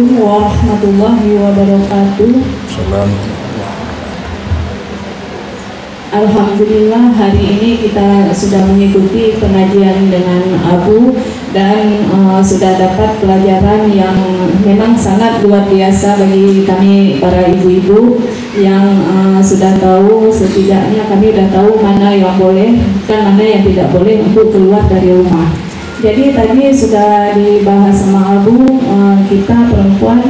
Assalamualaikum warahmatullahi wabarakatuh. Salam. Alhamdulillah hari ini kita sudah mengikuti pengajian dengan Abu dan sudah dapat pelajaran yang memang sangat luar biasa bagi kami para ibu-ibu yang sudah tahu, setidaknya kami sudah tahu mana yang boleh dan mana yang tidak boleh untuk keluar dari rumah. Jadi tadi sudah dibahas sama Abu, kita perempuan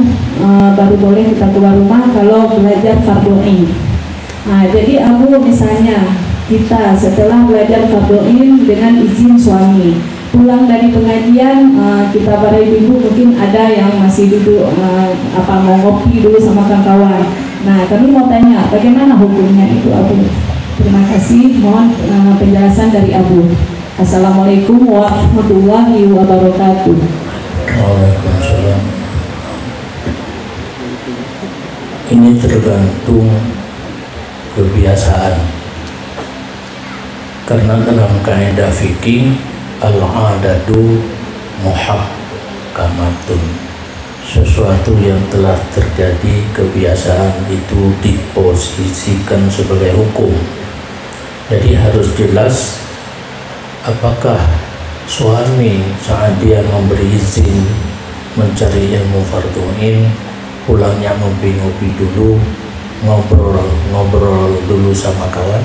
baru boleh kita keluar rumah kalau belajar fardhu ain. Nah, jadi Abu misalnya kita setelah belajar fardhu ain dengan izin suami, pulang dari pengajian, kita para ibu mungkin ada yang masih duduk mau ngopi dulu sama kawan-kawan. Nah, kami mau tanya bagaimana hukumnya itu Abu? Terima kasih, mohon penjelasan dari Abu. Assalamualaikum warahmatullahi wabarakatuh. Waalaikumsalam. Ini tergantung kebiasaan. Karena dalam kaidah fikih al-adatu muhakkamatun. Sesuatu yang telah terjadi kebiasaan itu diposisikan sebagai hukum. Jadi harus jelas apakah suami saat dia memberi izin mencari ilmu fardhu ain, pulangnya ngopi-ngopi dulu, ngobrol dulu sama kawan.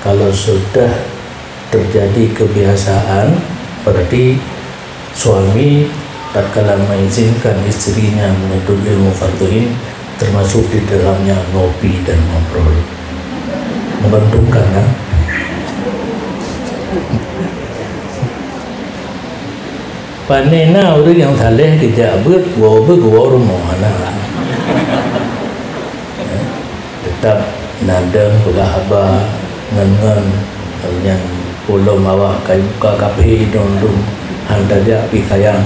Kalau sudah terjadi kebiasaan, berarti suami tatkala mengizinkan istrinya menuntut ilmu fardhu ain, termasuk di dalamnya ngopi dan ngobrol. Menguntungkan kan? Panena orang yang saleh tidak gua rumah anak. Tetap nadeng berahaba ngen yang pulau mawa kayu buka kafe dong hantar dia pi sayang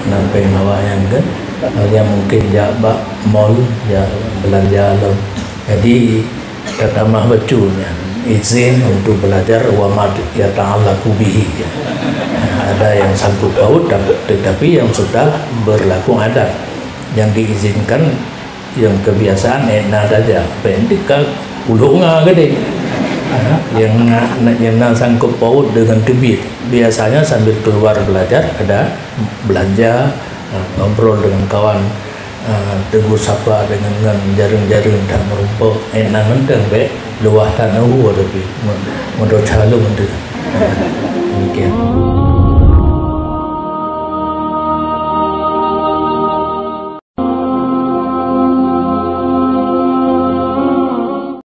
nampai mawa yang kan yang mungkin jabak mall ya belanja lo. Jadi kata mah bacunya izin untuk belajar wa ma yata'allaqu bihi. Ada yang sangkut paut tetapi yang sudah berlaku adat yang diizinkan yang kebiasaan enak aja pendik ke ulunga gede yang sangkut paut dengan tebit biasanya sambil keluar belajar ada belanja ngobrol dengan kawan tegur sapa dengan jaring-jaring dan merumpuk enak menteng be luah tanah tapi menurut calon demikian.